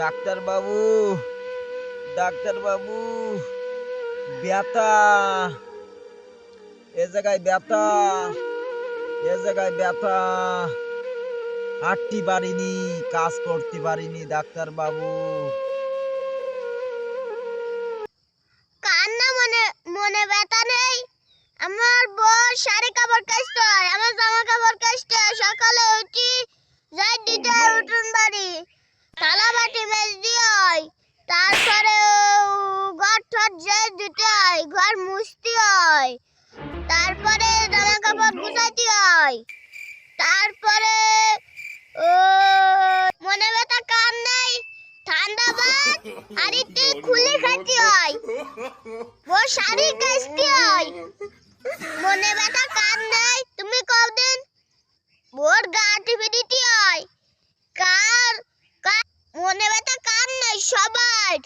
Doctor বাবু, doctor বাবু, ব্যথা, এ জায়গায় ব্যথা, এ জায়গায় ব্যথা, হাঁটতে পারিনি, কাজ করতে পারিনি ডাক্তার বাবু। কার না মনে মনে ব্যথা নেই? আমার বর শাড়ি কাপড় কাচতে হয়, আমার জামা কাপড় কাচতে হয়, সকালে উঠি যাই দিতে হয় উঠোন বাড়ি, থালা বাটি মেজতে হয়, তারপরে ঘর ঠর যাই দিতে হয়, ঘর মুছতে হয়, তারপরে জামা কাপড় গুছাতে হয়, তারপরে মনে ব্যথা কার নেই? ঠান্ডা ভাত হাঁড়িতে খুলে খেতে হয়, ও শাড়ি কাচতে হয়। মনে ব্যথা কার নেই? তুমি কদিন ভোর গা টিপে দিতে হয়। কার কার মনে ব্যথা কার নেই? সবার।